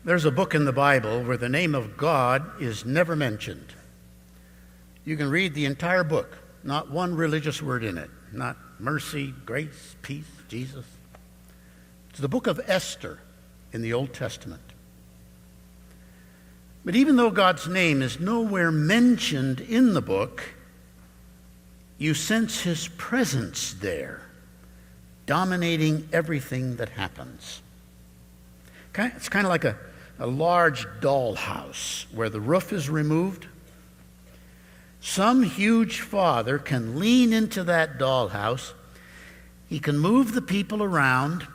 There's a book in the Bible where the name of God is never mentioned. You can read the entire book, not one religious word in it, not mercy, grace, peace, Jesus. It's the book of Esther in the Old Testament. But even though God's name is nowhere mentioned in the book, you sense his presence there, dominating everything that happens. It's kind of like a large dollhouse where the roof is removed. Some huge father can lean into that dollhouse. He can move the people around.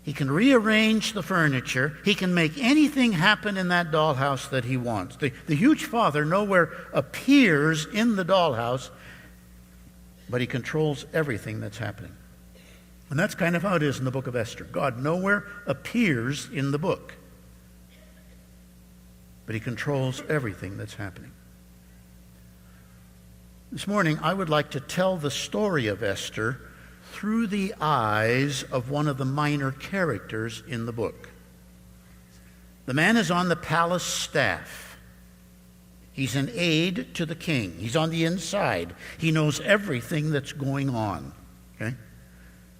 He can rearrange the furniture. He can make anything happen in that dollhouse that he wants. The huge father nowhere appears in the dollhouse, but he controls everything that's happening. And that's kind of how it is in the book of Esther. God nowhere appears in the book, but he controls everything that's happening. This morning, I would like to tell the story of Esther through the eyes of one of the minor characters in the book. The man is on the palace staff. He's an aide to the king. He's on the inside. He knows everything that's going on. Okay?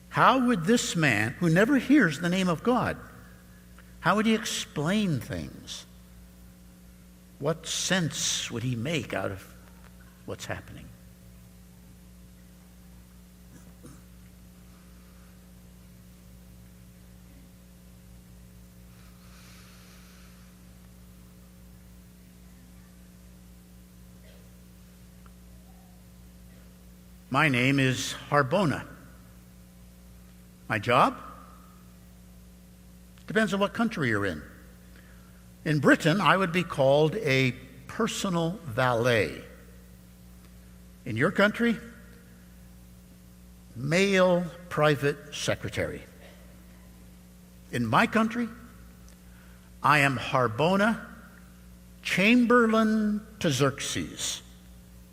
How would this man, who never hears the name of God, how would he explain things? What sense would he make out of what's happening? My name is Harbona. My job? Depends on what country you're in. In Britain, I would be called a personal valet. In your country, male private secretary. In my country, I am Harbona, chamberlain to Xerxes,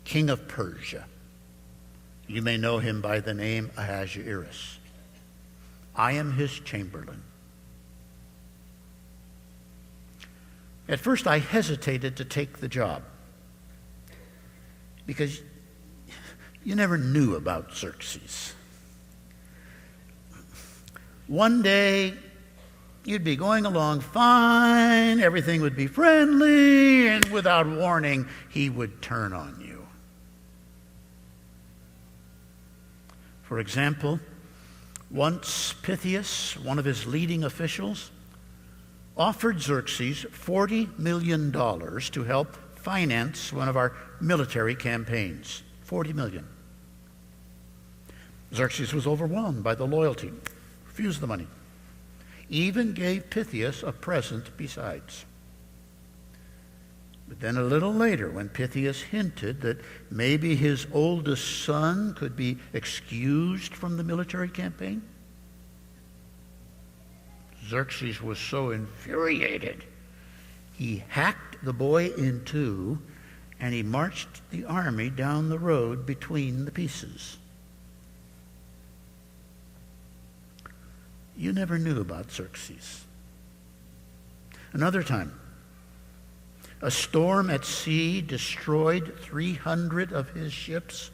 king of Persia. You may know him by the name Ahasuerus. I am his chamberlain. At first, I hesitated to take the job because you never knew about Xerxes. One day, you'd be going along fine, everything would be friendly, and without warning, he would turn on you. For example, once Pythias, one of his leading officials, offered Xerxes $40 million to help finance one of our military campaigns. $40 million. Xerxes was overwhelmed by the loyalty, refused the money, even gave Pythias a present besides. But then a little later, when Pythias hinted that maybe his oldest son could be excused from the military campaign, Xerxes was so infuriated, he hacked the boy in two, and he marched the army down the road between the pieces. You never knew about Xerxes. Another time, a storm at sea destroyed 300 of his ships.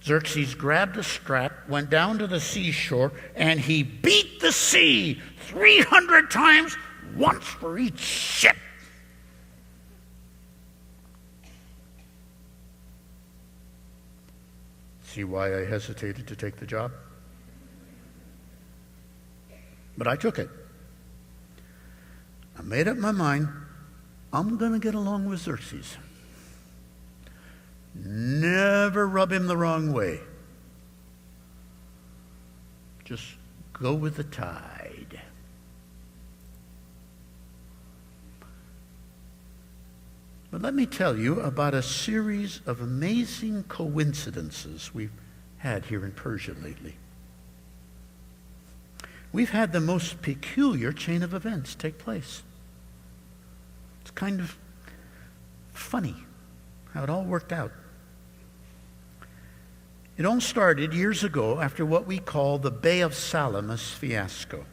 Xerxes grabbed a strap, went down to the seashore, and he beat the sea 300 times, once for each ship. See why I hesitated to take the job? But I took it. I made up my mind, I'm going to get along with Xerxes. Never rub him the wrong way. Just go with the tide. But let me tell you about a series of amazing coincidences we've had here in Persia lately. We've had the most peculiar chain of events take place. It's kind of funny how it all worked out. It all started years ago after what we call the Bay of Salamis fiasco.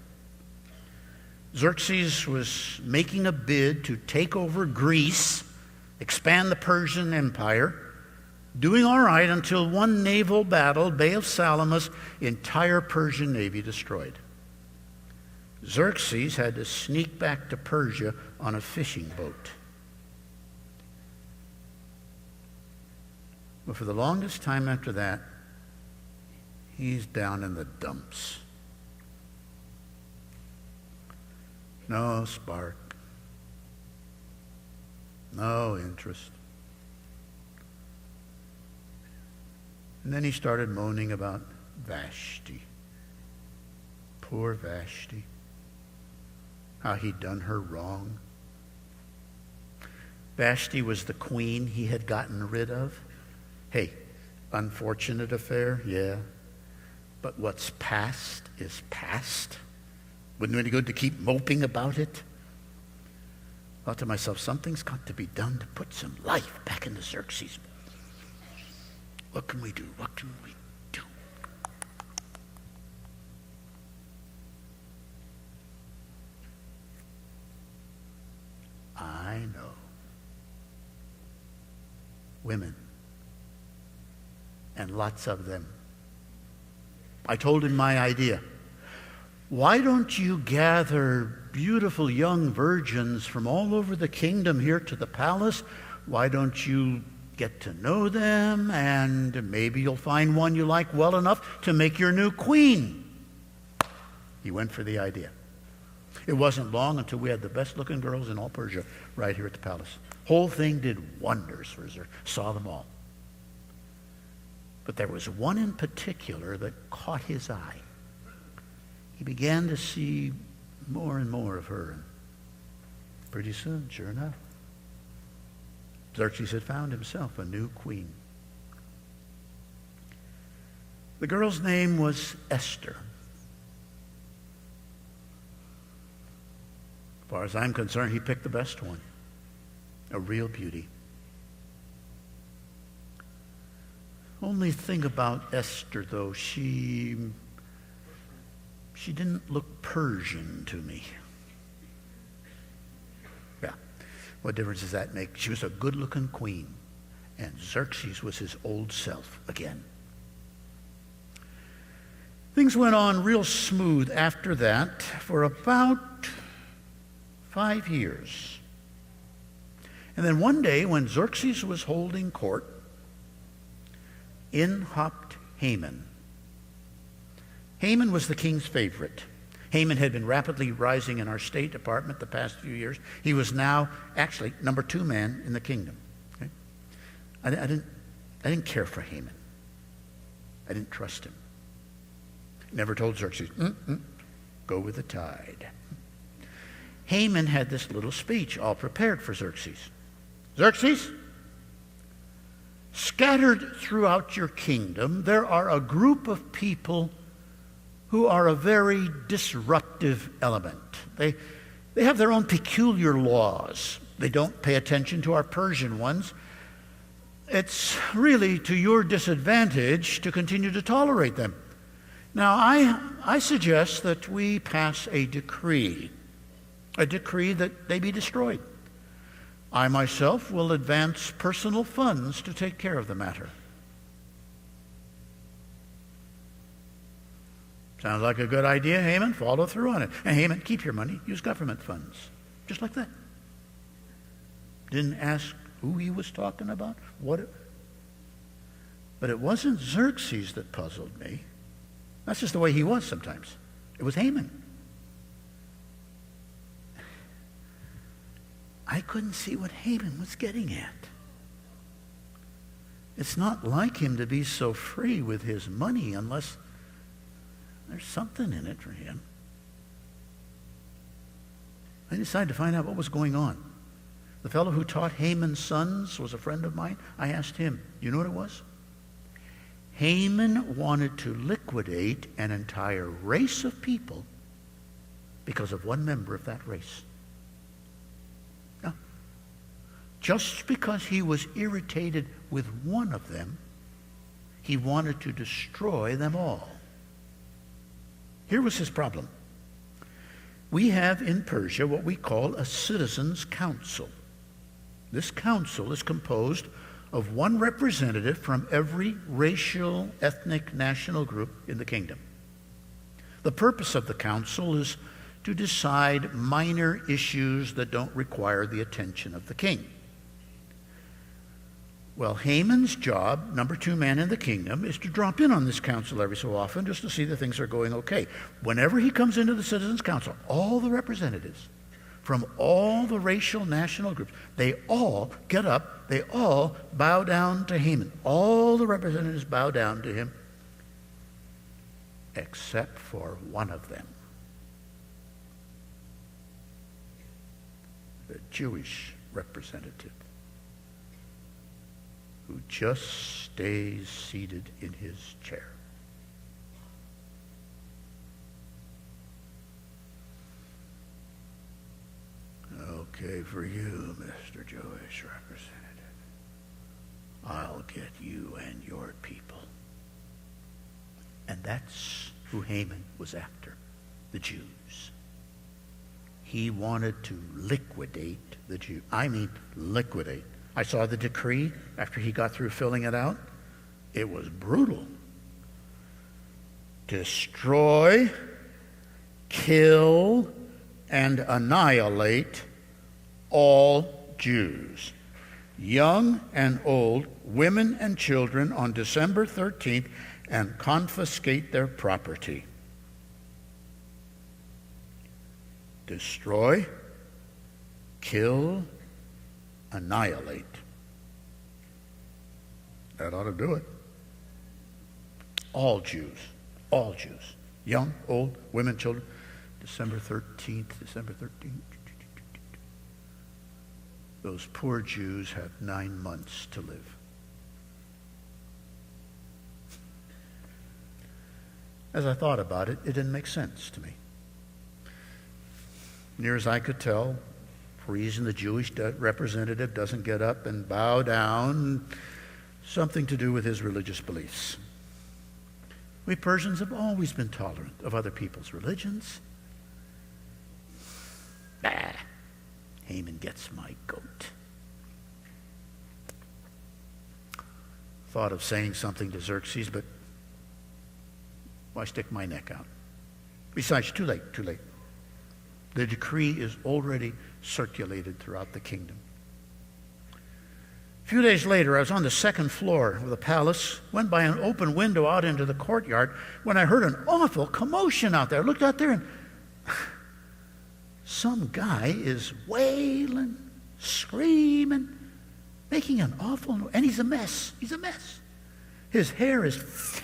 Xerxes was making a bid to take over Greece, expand the Persian Empire, doing all right until one naval battle, Bay of Salamis, entire Persian navy destroyed. Xerxes had to sneak back to Persia on a fishing boat. But for the longest time after that, he's down in the dumps. No spark. No interest. And then he started moaning about Vashti. Poor Vashti. How he'd done her wrong. Vashti was the queen he had gotten rid of. Hey, unfortunate affair, yeah. But what's past is past. Wouldn't it be good to keep moping about it? I thought to myself, something's got to be done to put some life back into Xerxes. What can we do? What can we do? I know. Women. And lots of them. I told him my idea. Why don't you gather beautiful young virgins from all over the kingdom here to the palace? Why don't you get to know them, and maybe you'll find one you like well enough to make your new queen? He went for the idea. It wasn't long until we had the best-looking girls in all Persia right here at the palace. Whole thing did wonders for Xerxes. Saw them all. But there was one in particular that caught his eye. He began to see more and more of her. And pretty soon, sure enough, Xerxes had found himself a new queen. The girl's name was Esther. As far as I'm concerned, he picked the best one. A real beauty. Only thing about Esther, though, she didn't look Persian to me. Yeah. What difference does that make? She was a good-looking queen, and Xerxes was his old self again. Things went on real smooth after that for about 5 years. And then one day when Xerxes was holding court, in hopped Haman. Haman was the king's favorite. Haman had been rapidly rising in our State Department the past few years. He was now actually number 2 man in the kingdom. Okay? I didn't care for Haman. I didn't trust him. Never told Xerxes, go with the tide. Haman had this little speech all prepared for Xerxes. Xerxes, scattered throughout your kingdom, there are a group of people who are a very disruptive element. They have their own peculiar laws. They don't pay attention to our Persian ones. It's really to your disadvantage to continue to tolerate them. Now, I suggest that we pass a decree that they be destroyed. I myself will advance personal funds to take care of the matter. Sounds like a good idea, Haman. Follow through on it. And Haman, keep your money. Use government funds. Just like that. Didn't ask who he was talking about. But it wasn't Xerxes that puzzled me. That's just the way he was sometimes. It was Haman. I couldn't see what Haman was getting at. It's not like him to be so free with his money unless there's something in it for him. I decided to find out what was going on. The fellow who taught Haman's sons was a friend of mine. I asked him, you know what it was? Haman wanted to liquidate an entire race of people because of one member of that race. Now, just because he was irritated with one of them, he wanted to destroy them all. Here was his problem. We have in Persia what we call a citizens' council. This council is composed of one representative from every racial, ethnic, national group in the kingdom. The purpose of the council is to decide minor issues that don't require the attention of the king. Well, Haman's job, number 2 man in the kingdom, is to drop in on this council every so often just to see that things are going okay. Whenever he comes into the citizens' council, all the representatives from all the racial national groups, they all get up, they all bow down to Haman. All the representatives bow down to him, except for one of them, the Jewish representative, who just stays seated in his chair. Okay, for you, Mr. Jewish representative, I'll get you and your people. And that's who Haman was after, the Jews. He wanted to liquidate the Jews. I mean, liquidate. I saw the decree after he got through filling it out. It was brutal. Destroy, kill, and annihilate all Jews, young and old, women and children, on December 13th, and confiscate their property. Destroy, kill, annihilate. That ought to do it. All Jews, young, old, women, children. December 13th. Those poor Jews have 9 months to live. As I thought about it, it didn't make sense to me. Near as I could tell, for reason the Jewish representative doesn't get up and bow down, something to do with his religious beliefs. We Persians have always been tolerant of other people's religions. Haman gets my goat. Thought of saying something to Xerxes, but why stick my neck out? Besides, too late. The decree is already circulated throughout the kingdom. A few days later, I was on the 2nd floor of the palace, went by an open window out into the courtyard, when I heard an awful commotion out there. I looked out there, and some guy is wailing, screaming, making an awful noise. And he's a mess. His hair is,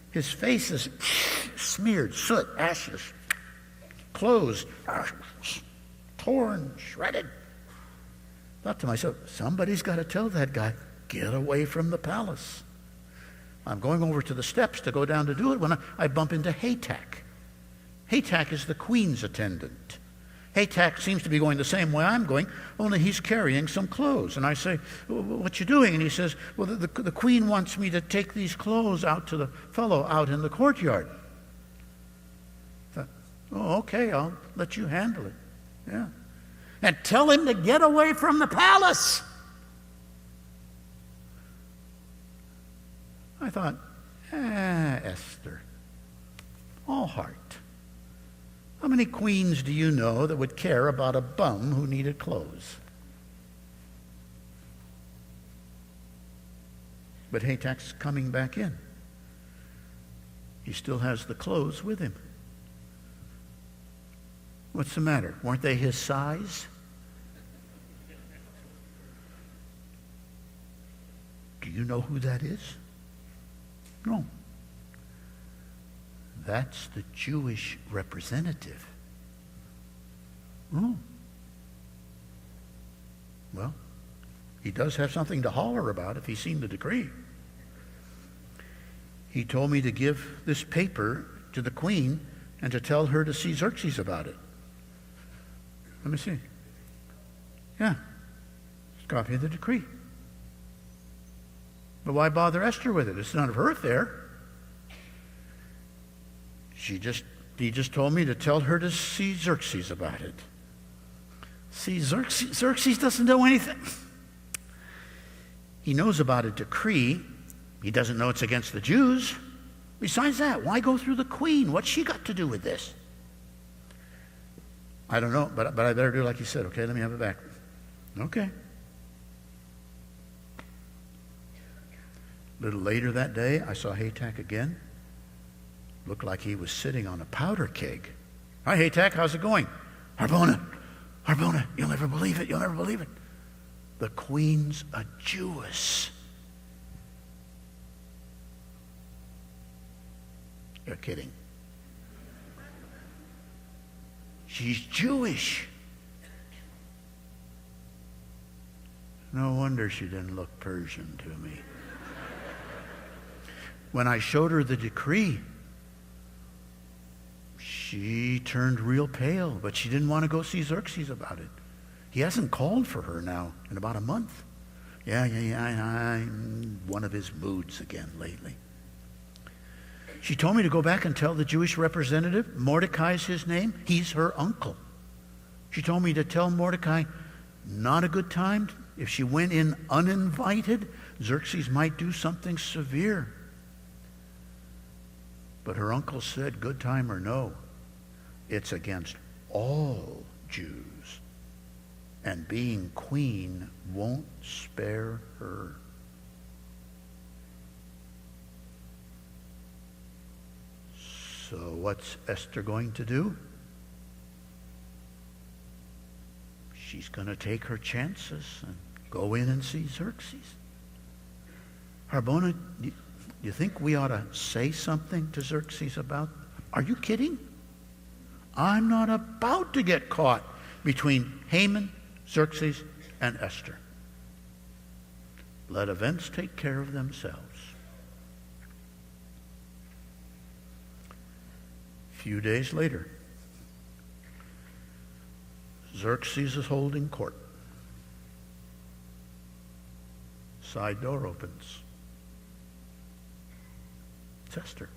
his face is smeared, soot, ashes. Clothes are torn, shredded. Thought to myself, somebody's got to tell that guy, get away from the palace. I'm going over to the steps to go down to do it when I bump into Haytak. Haytak is the queen's attendant. Haytak seems to be going the same way I'm going, only he's carrying some clothes. And I say, what you doing? And he says, well, the queen wants me to take these clothes out to the fellow out in the courtyard. I thought, oh, okay, I'll let you handle it. Yeah. And tell him to get away from the palace. I thought, Esther, all heart. How many queens do you know that would care about a bum who needed clothes? But Haytak's coming back in. He still has the clothes with him. What's the matter? Weren't they his size? Do you know who that is? No. That's the Jewish representative. Oh. Well, he does have something to holler about if he's seen the decree. He told me to give this paper to the queen and to tell her to see Xerxes about it. Let me see. Yeah. It's a copy of the decree. But why bother Esther with it? It's none of her affair. She just He just told me to tell her to see Xerxes about it. See, Xerxes doesn't know anything. He knows about a decree. He doesn't know it's against the Jews. Besides that, why go through the queen? What's she got to do with this? I don't know, but I better do like you said. Okay, let me have it back. Okay. A little later that day, I saw Haytak again. Looked like he was sitting on a powder keg. Hi, Haytak, how's it going? Harbona, you'll never believe it, you'll never believe it. The queen's a Jewess. You're kidding. She's Jewish. No wonder she didn't look Persian to me. When I showed her the decree, she turned real pale, but she didn't want to go see Xerxes about it. He hasn't called for her now in about a month. I'm one of his moods again lately. She told me to go back and tell the Jewish representative, Mordecai's his name, he's her uncle. She told me to tell Mordecai, not a good time. If she went in uninvited, Xerxes might do something severe. But her uncle said, good time or no, it's against all Jews. And being queen won't spare her. So what's Esther going to do? She's going to take her chances and go in and see Xerxes. Harbona, you think we ought to say something to Xerxes about? Are you kidding? I'm not about to get caught between Haman, Xerxes, and Esther. Let events take care of themselves. A few days later, Xerxes is holding court. Side door opens. It's Esther.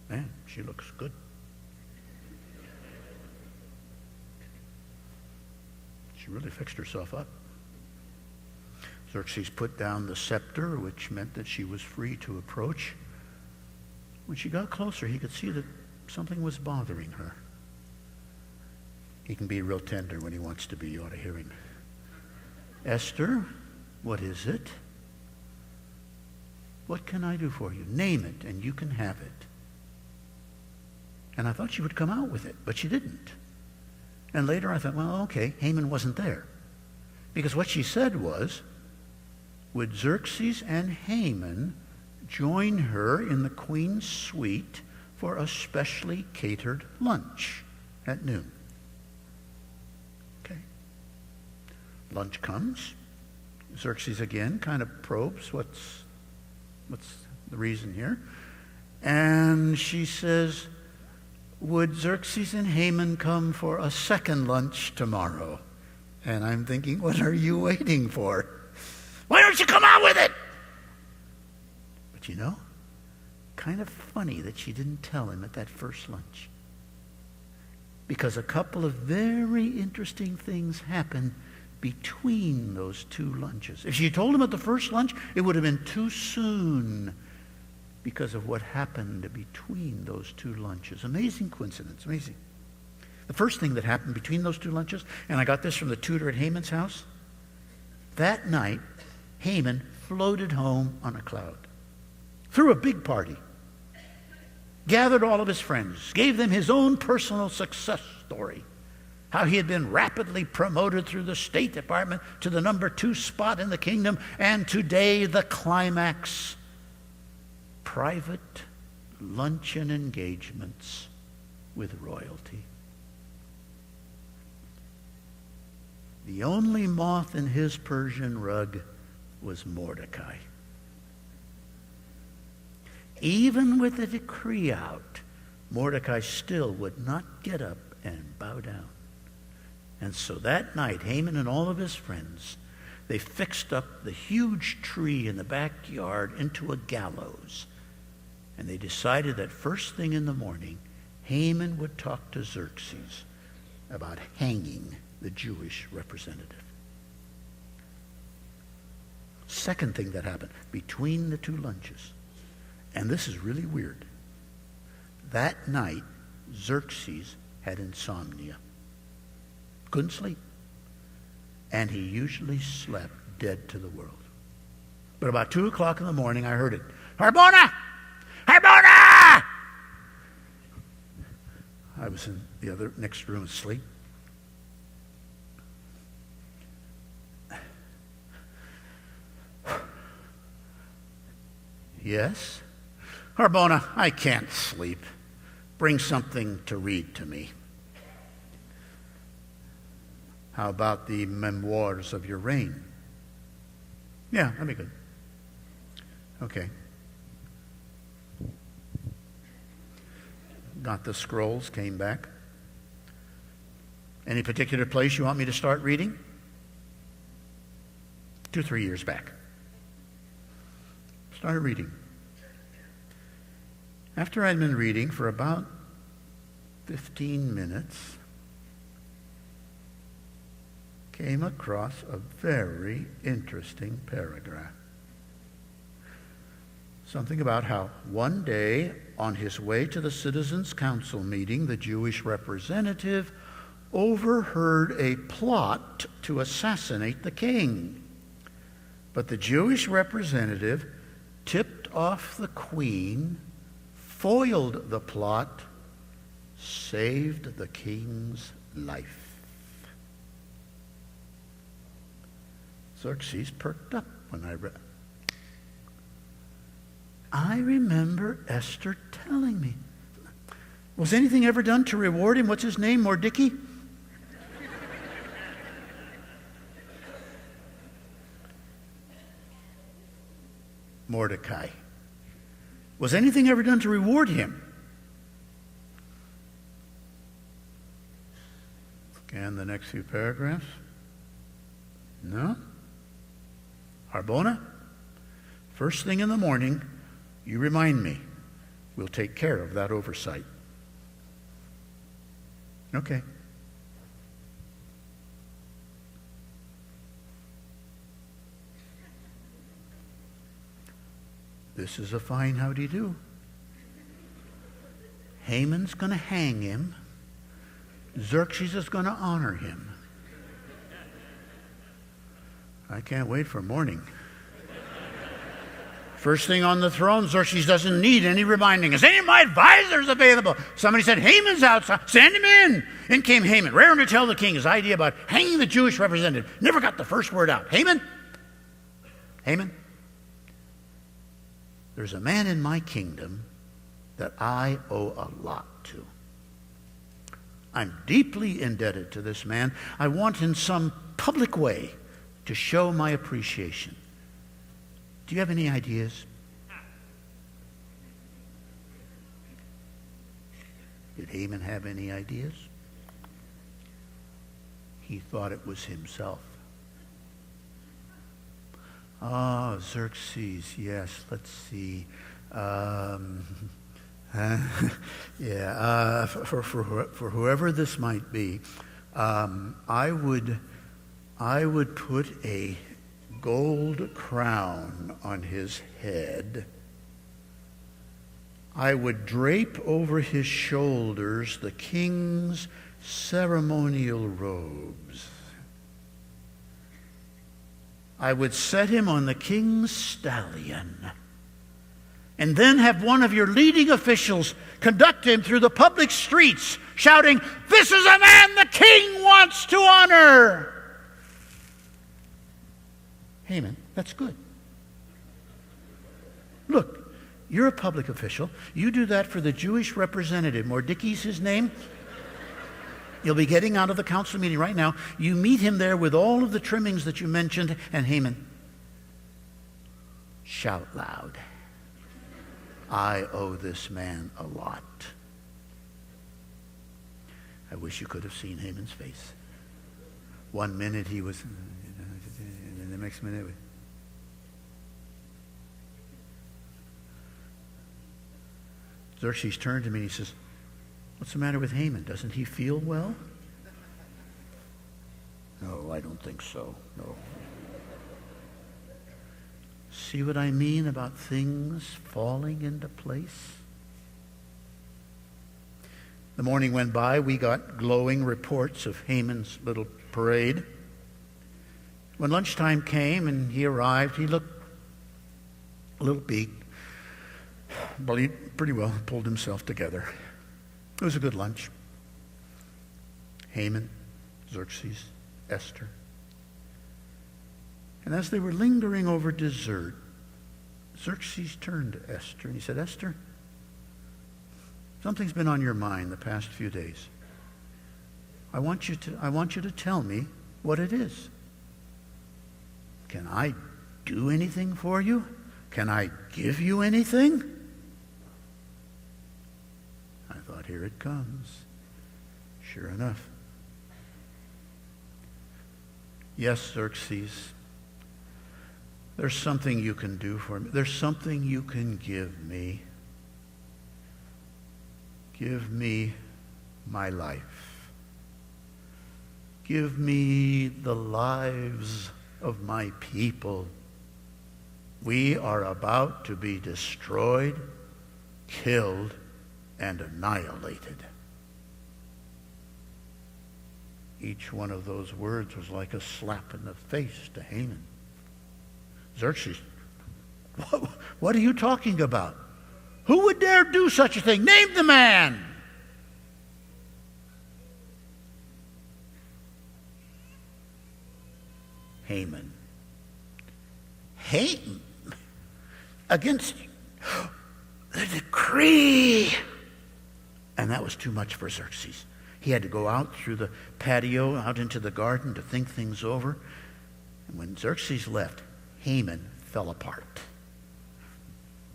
Man, she looks good. She really fixed herself up. Xerxes put down the scepter, which meant that she was free to approach. When she got closer, he could see that something was bothering her. He can be real tender when he wants to be. You ought to hear him. Esther, what is it? What can I do for you? Name it, and you can have it. And I thought she would come out with it, but she didn't. And later I thought, well, okay, Haman wasn't there. Because what she said was, would Xerxes and Haman join her in the queen's suite for a specially catered lunch at noon? Okay. Lunch comes. Xerxes again kind of probes what's the reason here. And she says, would Xerxes and Haman come for a second lunch tomorrow? And I'm thinking, what are you waiting for? Why don't you come out with it? But you know, kind of funny that she didn't tell him at that first lunch. Because a couple of very interesting things happened between those two lunches. If she told him at the first lunch, it would have been too soon because of what happened between those two lunches. Amazing coincidence, amazing. The first thing that happened between those two lunches, and I got this from the tutor at Haman's house, that night, Haman floated home on a cloud, threw a big party, gathered all of his friends, gave them his own personal success story, how he had been rapidly promoted through the State Department to the number 2 spot in the kingdom, and today the climax, private luncheon engagements with royalty. The only moth in his Persian rug was Mordecai. Even with the decree out, Mordecai still would not get up and bow down. And so that night, Haman and all of his friends, they fixed up the huge tree in the backyard into a gallows. And they decided that first thing in the morning, Haman would talk to Xerxes about hanging the Jewish representative. Second thing that happened, between the two lunches, and this is really weird, that night Xerxes had insomnia. Couldn't sleep. And he usually slept dead to the world. But about 2 o'clock in the morning, I heard it. Harbona! Harbona! I was in the other next room asleep. Yes? Harbona, I can't sleep. Bring something to read to me. How about the memoirs of your reign? Yeah, that'd be good. Okay. Got the scrolls, came back. Any particular place you want me to start reading? 2-3 years back. Started reading. After I'd been reading for about 15 minutes, came across a very interesting paragraph. Something about how one day on his way to the Citizens' Council meeting, the Jewish representative overheard a plot to assassinate the king. But the Jewish representative tipped off the queen, foiled the plot, saved the king's life. Xerxes perked up when I read. I remember Esther telling me. Was anything ever done to reward him? What's his name? Mordecai? Mordecai. Was anything ever done to reward him? Scan the next few paragraphs. No? Harbona, first thing in the morning, you remind me. We'll take care of that oversight. Okay. This is a fine howdy-do. Haman's going to hang him. Xerxes is going to honor him. I can't wait for morning. First thing on the throne, Xerxes doesn't need any reminding. Is any of my advisors available? Somebody said, Haman's outside. Send him in. In came Haman, raring to tell the king his idea about hanging the Jewish representative. Never got the first word out. Haman? Haman? There's a man in my kingdom that I owe a lot to. I'm deeply indebted to this man. I want in some public way to show my appreciation. Do you have any ideas? Did Haman have any ideas? He thought it was himself. Oh, Xerxes, yes, let's see. For whoever this might be, I would put a gold crown on his head. I would drape over his shoulders the king's ceremonial robes. I would set him on the king's stallion, and then have one of your leading officials conduct him through the public streets, shouting, "This is a man the king wants to honor." Haman, that's good. Look, you're a public official. You do that for the Jewish representative. Mordecai's his name. You'll be getting out of the council meeting right now. You meet him there with all of the trimmings that you mentioned, and Haman, shout loud, I owe this man a lot. I wish you could have seen Haman's face. 1 minute he was, and then the next minute, Xerxes turned to me and he says, "What's the matter with Haman? Doesn't he feel well?" "No, I don't think so. No." See what I mean about things falling into place? The morning went by. We got glowing reports of Haman's little parade. When lunchtime came and he arrived, he looked a little beat, but he pretty well pulled himself together. It was a good lunch. Haman, Xerxes, Esther. And as they were lingering over dessert, Xerxes turned to Esther and he said, "Esther, something's been on your mind the past few days. I want you to tell me what it is. Can I do anything for you? Can I give you anything?" I thought, here it comes. Sure enough. "Yes, Xerxes, there's something you can do for me. There's something you can give me. Give me my life. Give me the lives of my people. We are about to be destroyed, killed, and annihilated." Each one of those words was like a slap in the face to Haman. "Xerxes, what are you talking about? Who would dare do such a thing? Name the man." Haman. Haman? Against the decree. And that was too much for Xerxes. He had to go out through the patio, out into the garden to think things over. And when Xerxes left, Haman fell apart.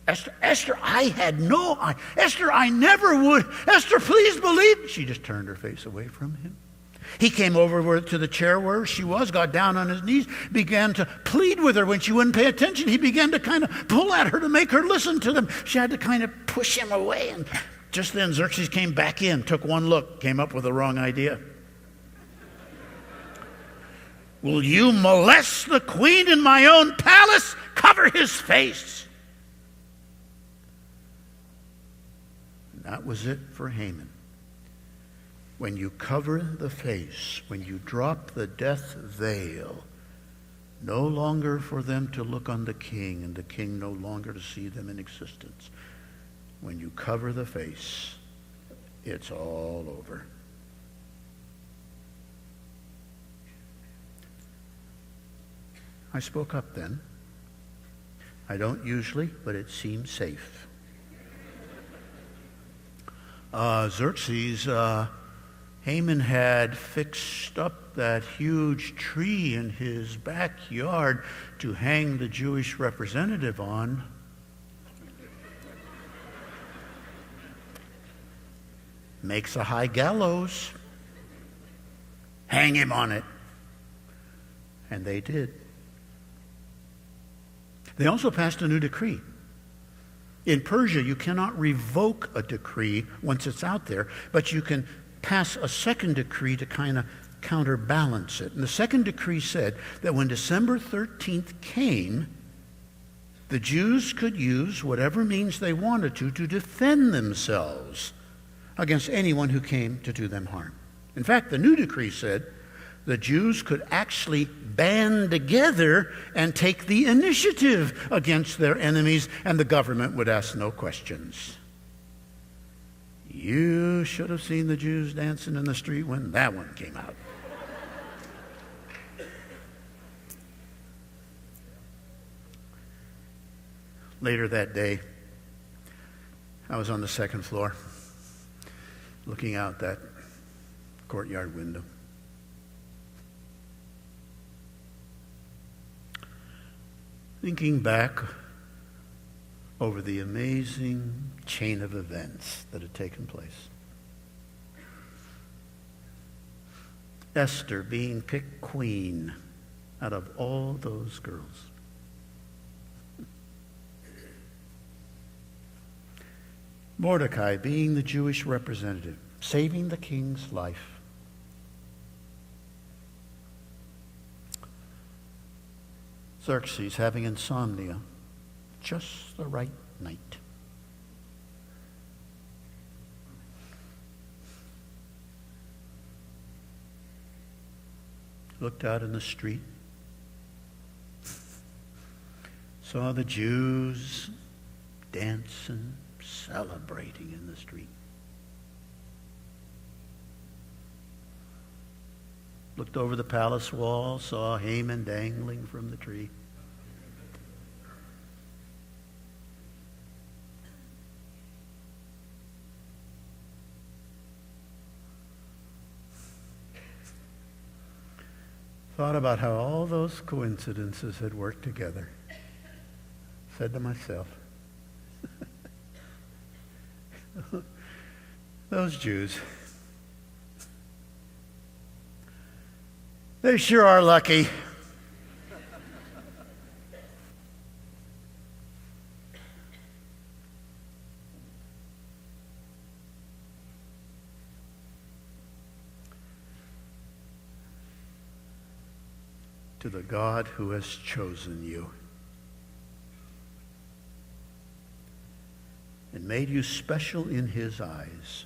Esther, I never would. Esther, please believe. She just turned her face away from him. He came over to the chair where she was, got down on his knees, began to plead with her when she wouldn't pay attention. He began to kind of pull at her to make her listen to them. She had to kind of push him away. And just then Xerxes came back in, took one look, came up with the wrong idea. "Will you molest the queen in my own palace? Cover his face." And that was it for Haman. When you cover the face, when you drop the death veil, no longer for them to look on the king and the king no longer to see them in existence. When you cover the face, it's all over. I spoke up then. I don't usually, but it seemed safe. Xerxes, Haman had fixed up that huge tree in his backyard to hang the Jewish representative on. Makes a high gallows. Hang him on it. And they did. They also passed a new decree. In Persia, you cannot revoke a decree once it's out there, but you can pass a second decree to kind of counterbalance it. And the second decree said that when December 13th came, the Jews could use whatever means they wanted to defend themselves against anyone who came to do them harm. In fact, the new decree said the Jews could actually band together and take the initiative against their enemies, and the government would ask no questions. You should have seen the Jews dancing in the street when that one came out. Later that day, I was on the second floor, looking out that courtyard window. Thinking back over the amazing chain of events that had taken place. Esther being picked queen out of all those girls. Mordecai being the Jewish representative, saving the king's life. Xerxes having insomnia just the right night. Looked out in the street, saw the Jews dancing, celebrating in the street. Looked over the palace wall, saw Haman dangling from the tree. Thought about how all those coincidences had worked together. Said to myself, those Jews, they sure are lucky. To the God who has chosen you and made you special in his eyes.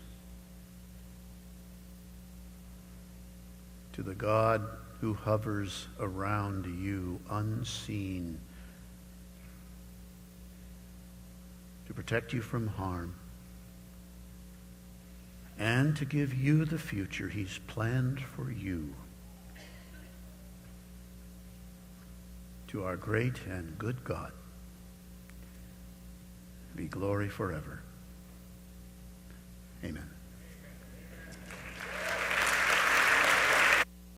To the God who hovers around you unseen to protect you from harm and to give you the future he's planned for you. To our great and good God be glory forever. Amen.